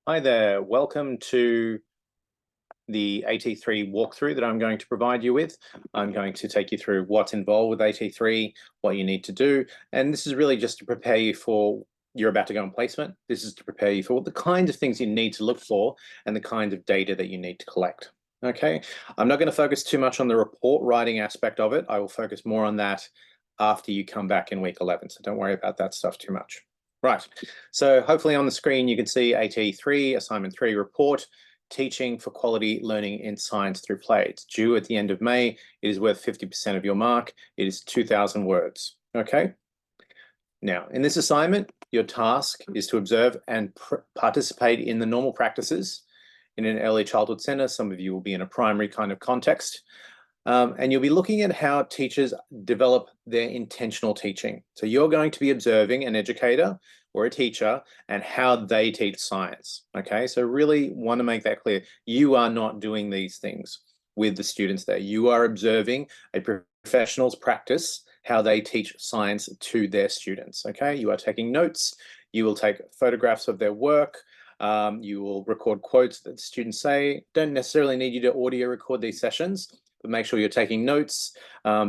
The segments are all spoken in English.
Hi there, welcome to the AT3 walkthrough that I'm going to provide you with. I'm going to take you through what's involved with AT3, what you need to do, and this is really just to prepare you for you're about to go on placement. This is to prepare you for the kind of things you need to look for and the kind of data that you need to collect. Okay, I'm not going to focus too much on the report writing aspect of it. I will focus more on that after you come back in week 11, so don't worry about that stuff too much. Right, so hopefully on the screen you can see AT3, Assignment 3 report, Teaching for Quality Learning in Science Through Play. It's due at the end of May. It is worth 50% of your mark. It is 2,000 words, okay? Now, in this assignment, your task is to observe and participate in the normal practices in an early childhood center. Some of you will be in a primary kind of context. And you'll be looking at how teachers develop their intentional teaching. So you're going to be observing an educator or a teacher and how they teach science, okay? So really want to make that clear. You are not doing these things with the students there. You are observing a professional's practice, how they teach science to their students, okay? You are taking notes. You will take photographs of their work. You will record quotes that students say. Don't necessarily need you to audio record these sessions, but make sure you're taking notes,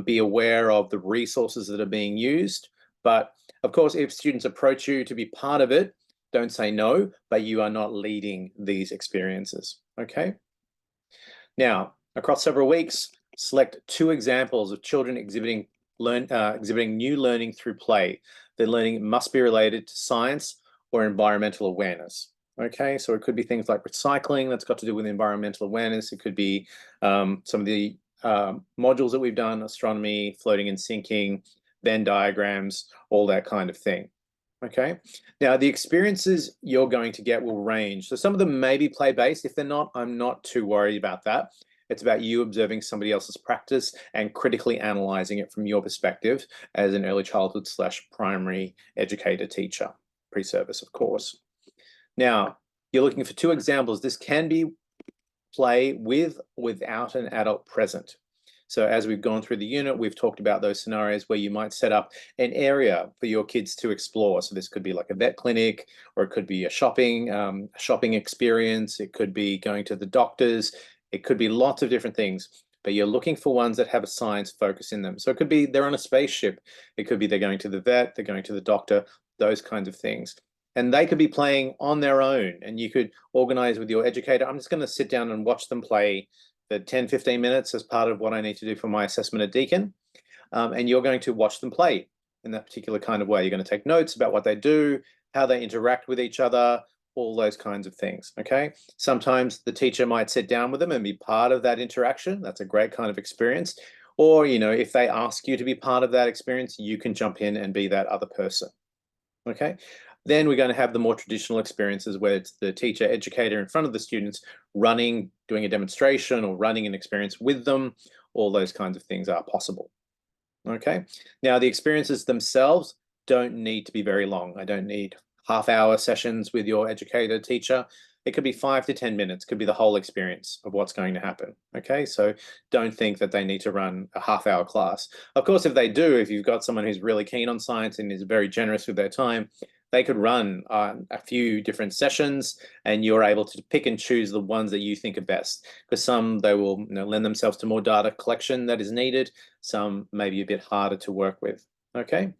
be aware of the resources that are being used. But of course, if students approach you to be part of it, don't say no, but you are not leading these experiences, okay? Now, across several weeks, select 2 examples of children exhibiting new learning through play. Their learning must be related to science or environmental awareness. Okay, so it could be things like recycling that's got to do with environmental awareness. It could be some of the modules that we've done, astronomy, floating and sinking, Venn diagrams, all that kind of thing. Okay, now the experiences you're going to get will range. So some of them may be play-based. If they're not, I'm not too worried about that. It's about you observing somebody else's practice and critically analyzing it from your perspective as an early childhood / primary educator teacher, pre-service, of course. Now, you're looking for 2 examples. This can be play with or without an adult present. So as we've gone through the unit, we've talked about those scenarios where you might set up an area for your kids to explore. So this could be like a vet clinic, or it could be a shopping experience. It could be going to the doctors. It could be lots of different things, but you're looking for ones that have a science focus in them. So it could be they're on a spaceship. It could be they're going to the vet, they're going to the doctor, those kinds of things. And they could be playing on their own, and you could organize with your educator. I'm just going to sit down and watch them play for 10, 15 minutes as part of what I need to do for my assessment at Deakin. And you're going to watch them play in that particular kind of way. You're going to take notes about what they do, how they interact with each other, all those kinds of things, okay? Sometimes the teacher might sit down with them and be part of that interaction. That's a great kind of experience. Or, you know, if they ask you to be part of that experience, you can jump in and be that other person, okay? Then we're going to have the more traditional experiences where it's the teacher, educator in front of the students running, doing a demonstration or running an experience with them. All those kinds of things are possible. Okay. Now, the experiences themselves don't need to be very long. I don't need half-hour sessions with your educator, teacher. It could be 5 to 10 minutes, could be the whole experience of what's going to happen. Okay, so don't think that they need to run a half-hour class. Of course, if they do, if you've got someone who's really keen on science and is very generous with their time, they could run a few different sessions, and you're able to pick and choose the ones that you think are best. Because some, they will lend themselves to more data collection that is needed. Some may be a bit harder to work with. Okay.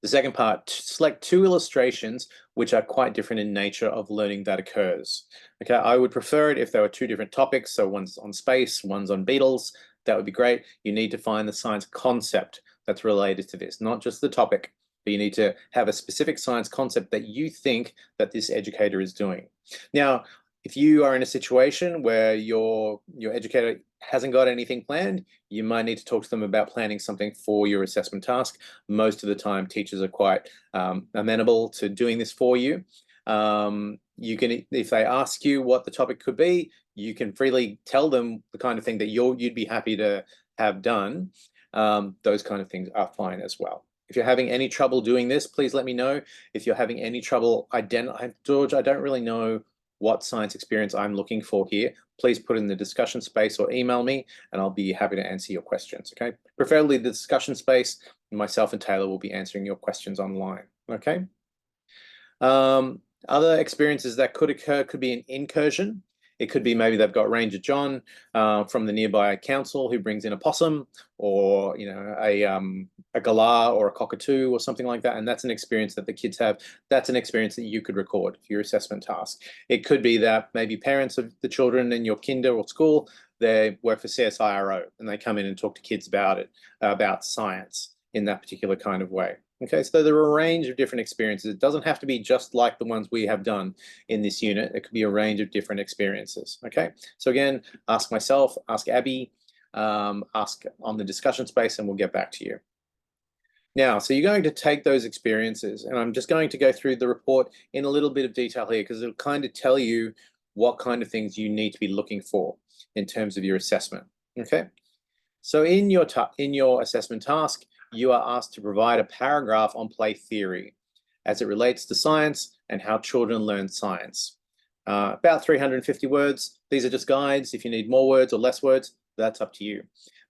The second part, select 2 illustrations which are quite different in nature of learning that occurs. Okay, I would prefer it if there were 2 different topics. So one's on space, one's on beetles. That would be great. You need to find the science concept that's related to this, not just the topic. But you need to have a specific science concept that you think that this educator is doing. Now, if you are in a situation where your educator hasn't got anything planned, you might need to talk to them about planning something for your assessment task. Most of the time, teachers are quite amenable to doing this for you. You can, if they ask you what the topic could be, you can freely tell them the kind of thing that you'd be happy to have done. Those kind of things are fine as well. If you're having any trouble doing this, please let me know. If you're having any trouble identifying, George, I don't really know what science experience I'm looking for here, please put it in the discussion space or email me, and I'll be happy to answer your questions, okay? Preferably the discussion space, and myself and Taylor will be answering your questions online, okay? Other experiences that could occur could be an incursion. It could be maybe they've got Ranger John from the nearby council who brings in a possum, or a galah or a cockatoo or something like that, and that's an experience that the kids have. That's an experience that you could record for your assessment task. It could be that maybe parents of the children in your kinder or school, they work for CSIRO and they come in and talk to kids about it, about science in that particular kind of way. Okay, so there are a range of different experiences. It doesn't have to be just like the ones we have done in this unit. It could be a range of different experiences. Okay, so again, ask myself, ask Abby, ask on the discussion space, and we'll get back to you. Now, so you're going to take those experiences, and I'm just going to go through the report in a little bit of detail here because it'll kind of tell you what kind of things you need to be looking for in terms of your assessment. Okay, so in your assessment task, you are asked to provide a paragraph on play theory as it relates to science and how children learn science. About 350 words. These are just guides. If you need more words or less words, that's up to you.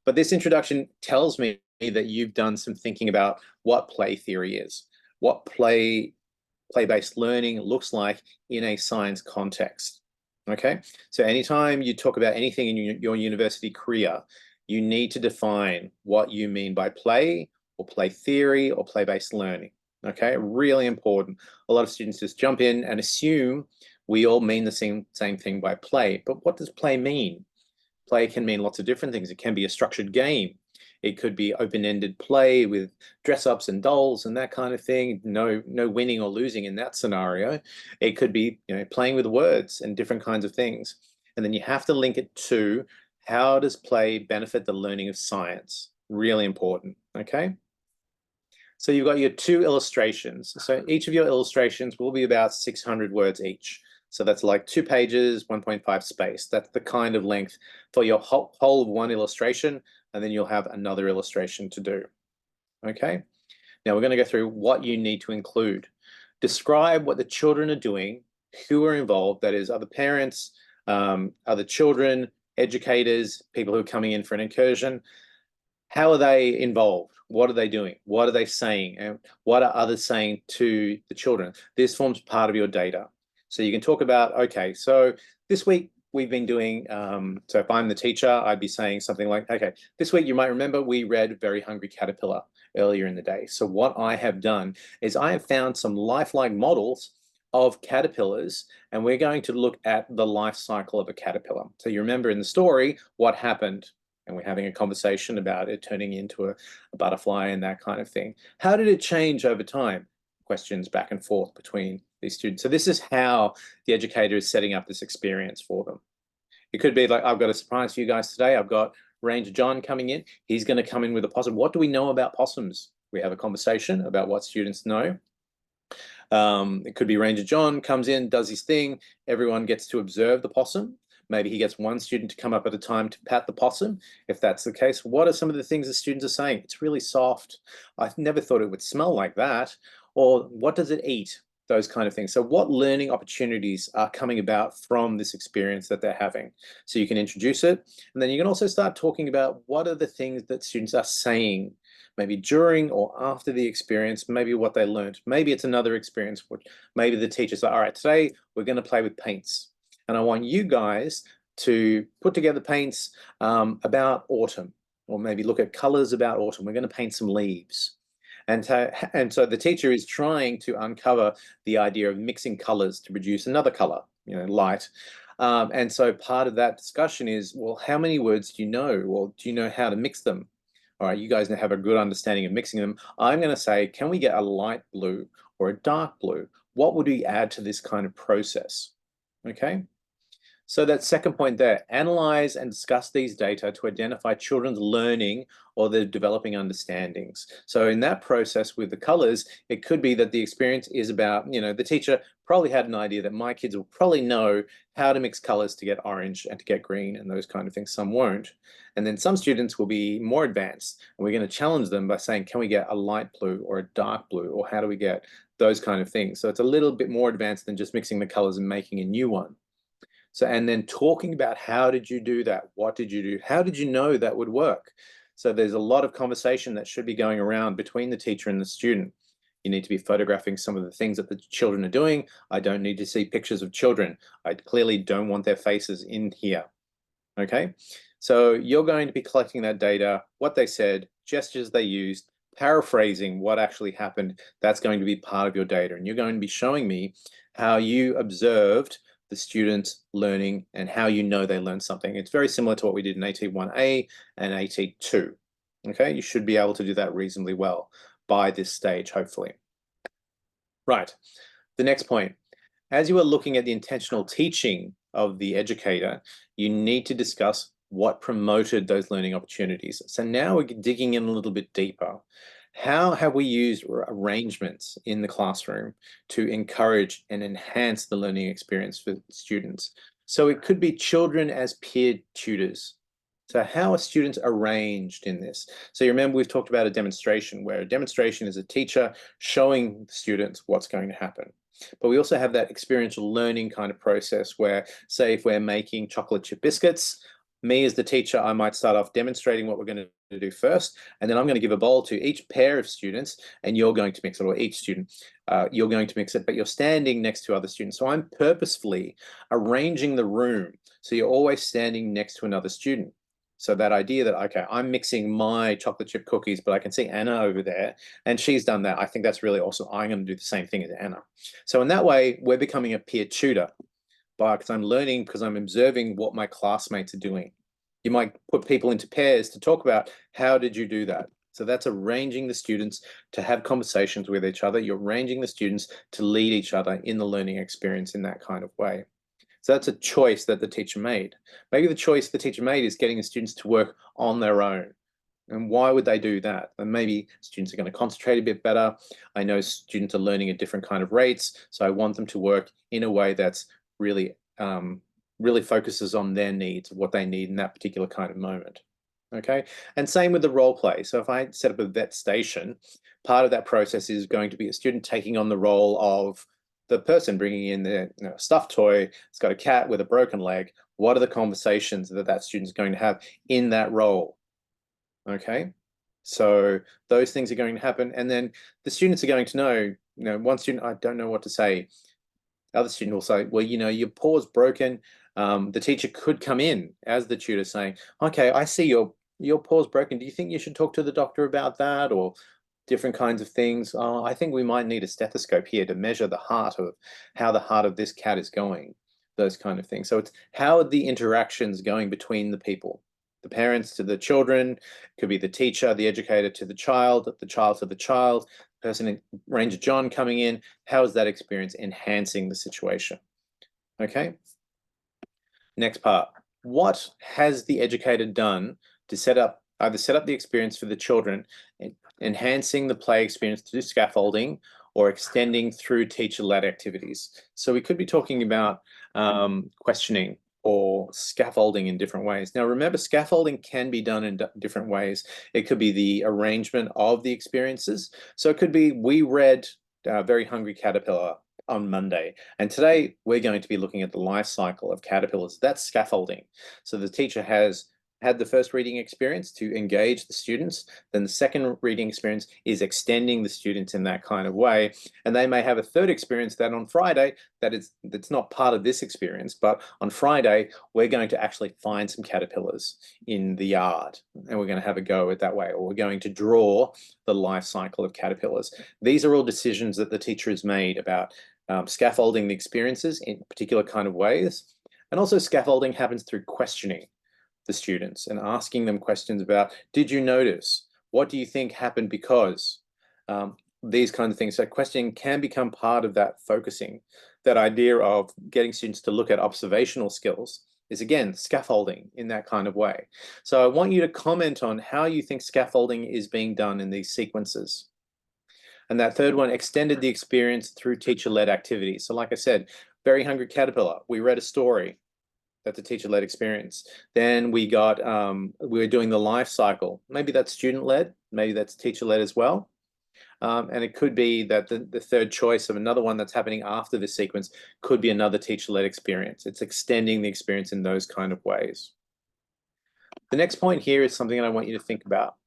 But this introduction tells me that you've done some thinking about what play theory is, what play-based learning looks like in a science context. Okay, so anytime you talk about anything in your university career, you need to define what you mean by play or play theory or play-based learning. Okay, really important. A lot of students just jump in and assume we all mean the same thing by play. But what does play mean? Play can mean lots of different things. It can be a structured game. It could be open-ended play with dress-ups and dolls and that kind of thing. No winning or losing in that scenario. It could be, playing with words and different kinds of things. And then you have to link it to how does play benefit the learning of science? Really important, okay? So you've got your two illustrations. So each of your illustrations will be about 600 words each. So that's like 2 pages, 1.5 space. That's the kind of length for your whole of one illustration, and then you'll have another illustration to do. Okay? Now we're going to go through what you need to include. Describe what the children are doing, who are involved, that is other parents, other children, educators, people who are coming in for an incursion. How are they involved? What are they doing? What are they saying? And what are others saying to the children? This forms part of your data. So you can talk about, okay, so this week we've been doing, so if I'm the teacher, I'd be saying something like, okay, this week you might remember we read Very Hungry Caterpillar earlier in the day. So what I have done is I have found some lifelike models of caterpillars, and we're going to look at the life cycle of a caterpillar. So you remember in the story what happened, and we're having a conversation about it turning into a butterfly and that kind of thing. How did it change over time? Questions back and forth between these students. So this is how the educator is setting up this experience for them. It could be like, I've got a surprise for you guys today. I've got Ranger John coming in. He's going to come in with a possum. What do we know about possums? We have a conversation about what students know. It could be Ranger John comes in, does his thing. Everyone gets to observe the possum. Maybe he gets one student to come up at a time to pat the possum. If that's the case, what are some of the things the students are saying? It's really soft. I never thought it would smell like that. Or what does it eat? Those kind of things. So what learning opportunities are coming about from this experience that they're having? So you can introduce it. And then you can also start talking about what are the things that students are saying, maybe during or after the experience, maybe what they learned. Maybe it's another experience. Maybe the teacher's like, all right, today we're going to play with paints. And I want you guys to put together paints about autumn, or maybe look at colors about autumn. We're going to paint some leaves. And so the teacher is trying to uncover the idea of mixing colors to produce another color, light. And so part of that discussion is, well, how many words do you know? Well, do you know how to mix them? All right, you guys have a good understanding of mixing them. I'm going to say, can we get a light blue or a dark blue? What would we add to this kind of process? Okay. So that second point there, analyze and discuss these data to identify children's learning or their developing understandings. So in that process with the colors, it could be that the experience is about, the teacher probably had an idea that my kids will probably know how to mix colors to get orange and to get green and those kind of things. Some won't. And then some students will be more advanced, and we're going to challenge them by saying, can we get a light blue or a dark blue, or how do we get those kind of things? So it's a little bit more advanced than just mixing the colors and making a new one. So, and then talking about how did you do that? What did you do? How did you know that would work? So there's a lot of conversation that should be going around between the teacher and the student. You need to be photographing some of the things that the children are doing. I don't need to see pictures of children. I clearly don't want their faces in here. Okay, so you're going to be collecting that data, what they said, gestures they used, paraphrasing what actually happened. That's going to be part of your data, and you're going to be showing me how you observed the students learning and how you know they learned something. It's very similar to what we did in AT1A and AT2. Okay, you should be able to do that reasonably well by this stage, hopefully. Right, the next point. As you are looking at the intentional teaching of the educator, you need to discuss what promoted those learning opportunities. So now we're digging in a little bit deeper. How have we used arrangements in the classroom to encourage and enhance the learning experience for students? So it could be children as peer tutors. So how are students arranged in this? So you remember we've talked about a demonstration, where a demonstration is a teacher showing students what's going to happen. But we also have that experiential learning kind of process where, say, if we're making chocolate chip biscuits, me as the teacher, I might start off demonstrating what we're going to do first, and then I'm going to give a bowl to each pair of students, and you're going to mix it, or each student, you're going to mix it, but you're standing next to other students. So I'm purposefully arranging the room so you're always standing next to another student. So that idea that, okay, I'm mixing my chocolate chip cookies, but I can see Anna over there, and she's done that. I think that's really awesome. I'm going to do the same thing as Anna. So in that way, we're becoming a peer tutor, because I'm learning, because I'm observing what my classmates are doing. You might put people into pairs to talk about, how did you do that? So that's arranging the students to have conversations with each other. You're arranging the students to lead each other in the learning experience in that kind of way. So that's a choice that the teacher made. Maybe the choice the teacher made is getting the students to work on their own. And why would they do that? And maybe students are going to concentrate a bit better. I know students are learning at different kind of rates, so I want them to work in a way that's really, really focuses on their needs, what they need in that particular kind of moment. Okay, and same with the role play. So if I set up a vet station, part of that process is going to be a student taking on the role of the person bringing in the stuffed toy. It's got a cat with a broken leg. What are the conversations that that student's going to have in that role? Okay, so those things are going to happen, and then the students are going to know, one student, I don't know what to say. The other student will say, well, your paw's broken. The teacher could come in as the tutor saying, okay, I see your paw's broken. Do you think you should talk to the doctor about that? Or different kinds of things. Oh, I think we might need a stethoscope here to measure the heart of how the heart of this cat is going, those kind of things. So it's how are the interactions going between the people, the parents to the children, could be the teacher, the educator to the child to the child, person, Ranger John coming in. How is that experience enhancing the situation? Okay. Next part. What has the educator done to either set up the experience for the children, enhancing the play experience through scaffolding, or extending through teacher-led activities? So we could be talking about questioning or scaffolding in different ways. Now remember, scaffolding can be done in different ways. It could be the arrangement of the experiences. So it could be, we read Very Hungry Caterpillar on Monday, and today we're going to be looking at the life cycle of caterpillars. That's scaffolding. So the teacher has had the first reading experience to engage the students, then the second reading experience is extending the students in that kind of way, and they may have a third experience that on Friday that's not part of this experience, but on Friday we're going to actually find some caterpillars in the yard, and we're going to have a go at that way, or we're going to draw the life cycle of caterpillars. These are all decisions that the teacher has made about scaffolding the experiences in particular kind of ways. And also scaffolding happens through questioning the students and asking them questions about, did you notice? What do you think happened because? These kinds of things. So questioning can become part of that focusing. That idea of getting students to look at observational skills is, again, scaffolding in that kind of way. So I want you to comment on how you think scaffolding is being done in these sequences. And that third one, extended the experience through teacher-led activities. So like I said, Very Hungry Caterpillar, we read a story. That's a teacher-led experience. Then we got, we were doing the life cycle. Maybe that's student-led, maybe that's teacher-led as well. And it could be that the third choice of another one that's happening after this sequence could be another teacher-led experience. It's extending the experience in those kind of ways. The next point here is something that I want you to think about.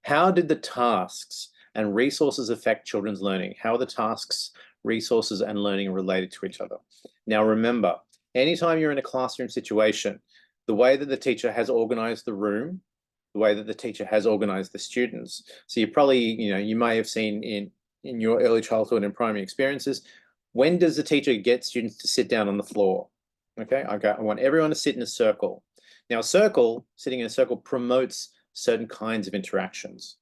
How did the tasks and resources affect children's learning. How are the tasks, resources, and learning related to each other? Now, remember, anytime you're in a classroom situation, the way that the teacher has organized the room, the way that the teacher has organized the students. So you probably, you may have seen in your early childhood and primary experiences, when does the teacher get students to sit down on the floor? Okay, I want everyone to sit in a circle. Now, sitting in a circle promotes certain kinds of interactions.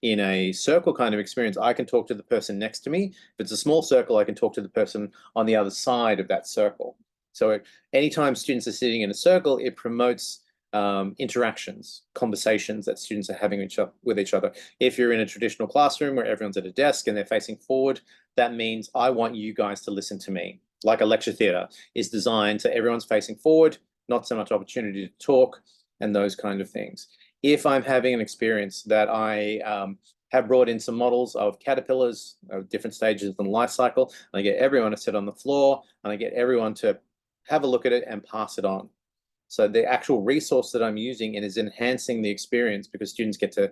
In a circle kind of experience, I can talk to the person next to me. If it's a small circle, I can talk to the person on the other side of that circle. So anytime students are sitting in a circle, it promotes interactions, conversations that students are having with each other. If you're in a traditional classroom where everyone's at a desk and they're facing forward, that means I want you guys to listen to me. Like a lecture theatre is designed so everyone's facing forward, not so much opportunity to talk and those kind of things. If I'm having an experience that I have brought in some models of caterpillars of different stages of the life cycle, and I get everyone to sit on the floor and I get everyone to have a look at it and pass it on. So the actual resource that I'm using is enhancing the experience because students get to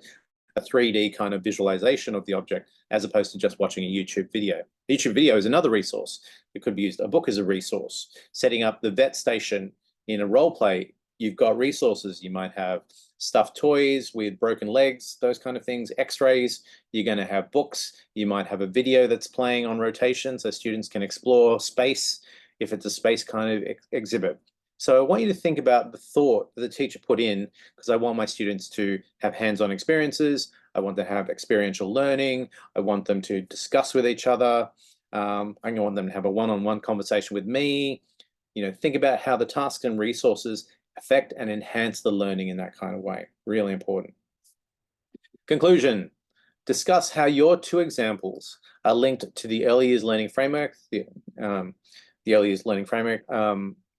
a 3D kind of visualization of the object as opposed to just watching a YouTube video. YouTube video is another resource. It could be used. A book is a resource. Setting up the vet station in a role play, you've got resources. You might have stuffed toys with broken legs, those kind of things, x-rays. You're going to have books. You might have a video that's playing on rotation so students can explore space if it's a space kind of exhibit. So I want you to think about the thought that the teacher put in, because I want my students to have hands-on experiences. I want to have experiential learning. I want them to discuss with each other. I want them to have a one-on-one conversation with me. Think about how the tasks and resources affect and enhance the learning in that kind of way. Really important. Conclusion. Discuss how your two examples are linked to the early years learning framework. The early years learning framework.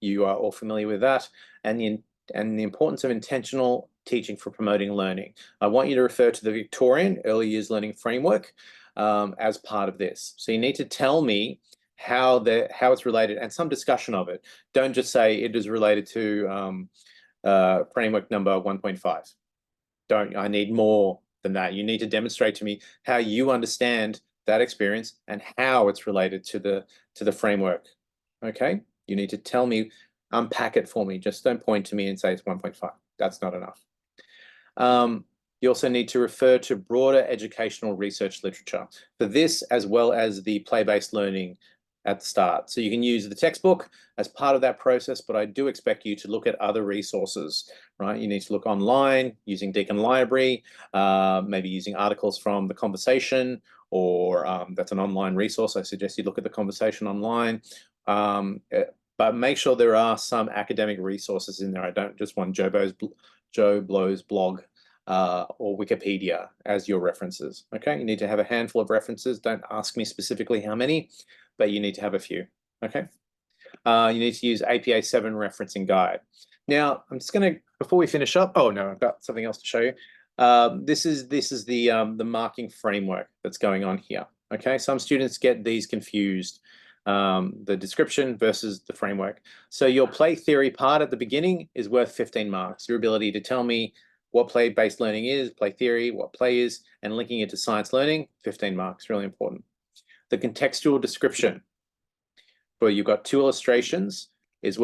You are all familiar with that, and the importance of intentional teaching for promoting learning. I want you to refer to the Victorian Early Years Learning Framework as part of this. So you need to tell me how it's related and some discussion of it. Don't just say it is related to framework number 1.5. I need more than that. You need to demonstrate to me how you understand that experience and how it's related to the framework. Okay? You need to tell me, unpack it for me. Just don't point to me and say it's 1.5. That's not enough. You also need to refer to broader educational research literature for this, as well as the play-based learning at the start. So you can use the textbook as part of that process, but I do expect you to look at other resources, right? You need to look online using Deakin Library, maybe using articles from The Conversation, or that's an online resource. I suggest you look at The Conversation online. But make sure there are some academic resources in there. I don't just want Joe Blow's blog or Wikipedia as your references. Okay, you need to have a handful of references. Don't ask me specifically how many, but you need to have a few. Okay, you need to use APA 7 referencing guide. Now, I'm just going to, before we finish up, oh no, I've got something else to show you. This is the marking framework that's going on here. Okay, some students get these confused. The description versus the framework. So your play theory part at the beginning is worth 15 marks. Your ability to tell me what play-based learning is, play theory, what play is, and linking it to science learning, 15 marks, really important. The contextual description, where you've got two illustrations, your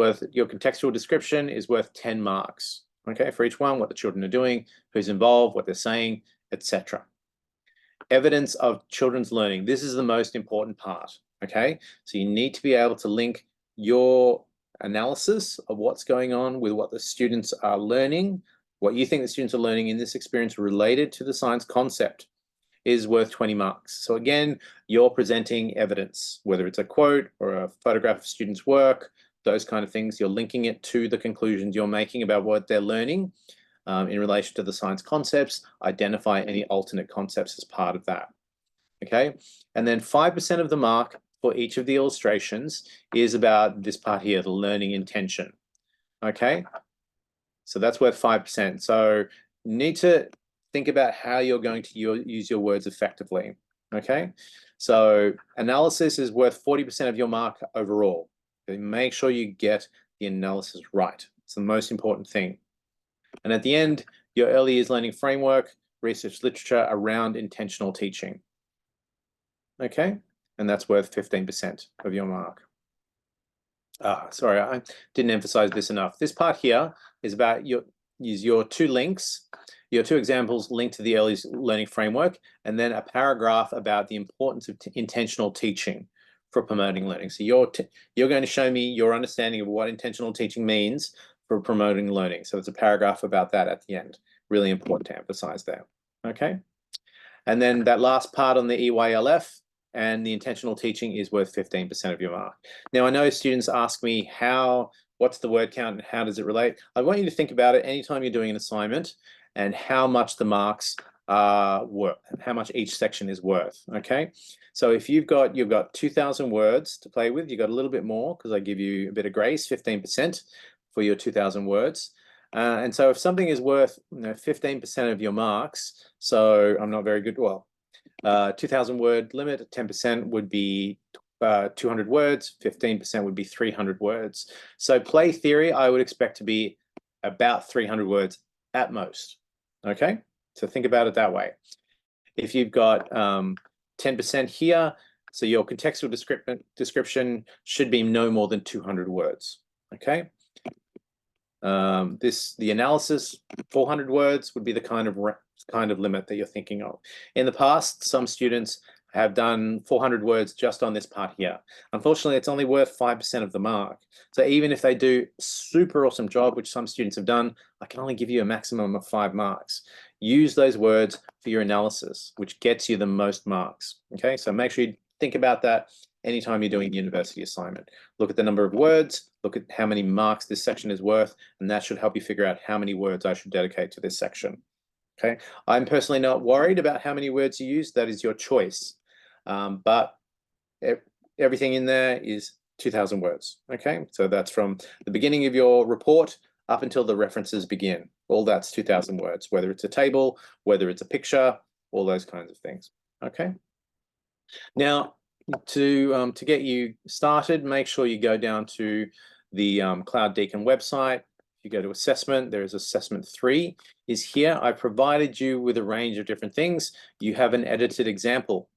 contextual description is worth 10 marks. Okay, for each one, what the children are doing, who's involved, what they're saying, etc. Evidence of children's learning. This is the most important part. Okay, so you need to be able to link your analysis of what's going on with what the students are learning, what you think the students are learning in this experience related to the science concept is worth 20 marks. So again, you're presenting evidence, whether it's a quote or a photograph of students' work, those kind of things. You're linking it to the conclusions you're making about what they're learning in relation to the science concepts. Identify any alternate concepts as part of that. Okay, and then 5% of the mark for each of the illustrations is about this part here, the learning intention. Okay, so that's worth 5%. So you need to think about how you're going to use your words effectively. Okay, so analysis is worth 40% of your mark overall. Okay? Make sure you get the analysis right. It's the most important thing. And at the end, your early years learning framework, research literature around intentional teaching. Okay, and that's worth 15% of your mark. Sorry, I didn't emphasize this enough. This part here is about your two links, your two examples linked to the early learning framework, and then a paragraph about the importance of intentional teaching for promoting learning. So you're going to show me your understanding of what intentional teaching means for promoting learning. So it's a paragraph about that at the end. Really important to emphasize there. Okay. And then that last part on the EYLF and the intentional teaching is worth 15% of your mark. Now, I know students ask me what's the word count and how does it relate? I want you to think about it anytime you're doing an assignment and how much the marks are worth, how much each section is worth, okay? So if you've got 2,000 words to play with, you've got a little bit more because I give you a bit of grace, 15% for your 2,000 words. And so if something is worth 15% of your marks, so I'm not very good, well, 2,000 word limit, 10% would be 200 words, 15% would be 300 words. So play theory, I would expect to be about 300 words at most, okay? So think about it that way. If you've got 10% here, so your contextual description should be no more than 200 words, okay? The analysis, 400 words would be the kind of limit that you're thinking of. In the past, some students have done 400 words just on this part here. Unfortunately, it's only worth 5% of the mark. So even if they do a super awesome job, which some students have done, I can only give you a maximum of 5 marks. Use those words for your analysis, which gets you the most marks. Okay, so make sure you think about that anytime you're doing a university assignment. Look at the number of words, look at how many marks this section is worth, and that should help you figure out how many words I should dedicate to this section. Okay, I'm personally not worried about how many words you use. That is your choice. But everything in there is 2,000 words. Okay, so that's from the beginning of your report up until the references begin. All that's 2,000 words, whether it's a table, whether it's a picture, all those kinds of things. Okay. Now, to get you started, make sure you go down to the Cloud Deacon website. If you go to assessment, there is assessment 3 is here. I provided you with a range of different things. You have an edited example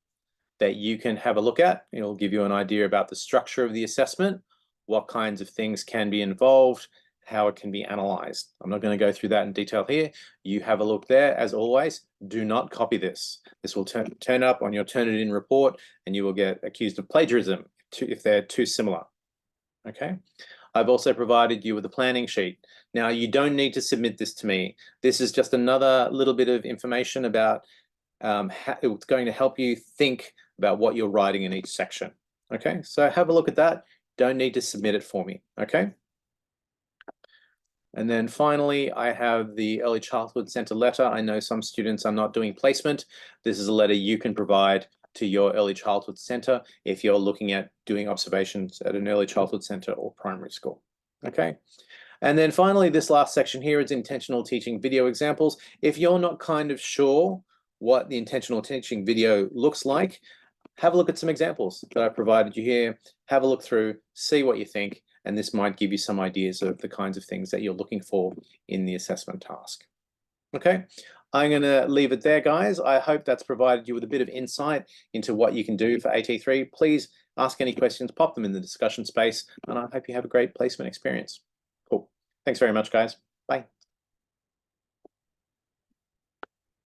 that you can have a look at. It'll give you an idea about the structure of the assessment, what kinds of things can be involved, how it can be analyzed. I'm not going to go through that in detail here. You have a look there. As always, do not copy this. This will turn up on your Turnitin report and you will get accused of plagiarism if they're too similar. Okay. I've also provided you with a planning sheet. Now, you don't need to submit this to me. This is just another little bit of information about how it's going to help you think about what you're writing in each section. Okay, so have a look at that. Don't need to submit it for me. Okay. And then finally, I have the Early Childhood Centre letter. I know some students are not doing placement. This is a letter you can provide to your Early Childhood Centre if you're looking at doing observations at an Early Childhood Centre or primary school. Okay. And then finally, this last section here is intentional teaching video examples. If you're not kind of sure what the intentional teaching video looks like, have a look at some examples that I provided you here. Have a look through, see what you think, and this might give you some ideas of the kinds of things that you're looking for in the assessment task. Okay, I'm going to leave it there, guys. I hope that's provided you with a bit of insight into what you can do for AT3. Please ask any questions, pop them in the discussion space, and I hope you have a great placement experience. Cool. Thanks very much, guys. Bye.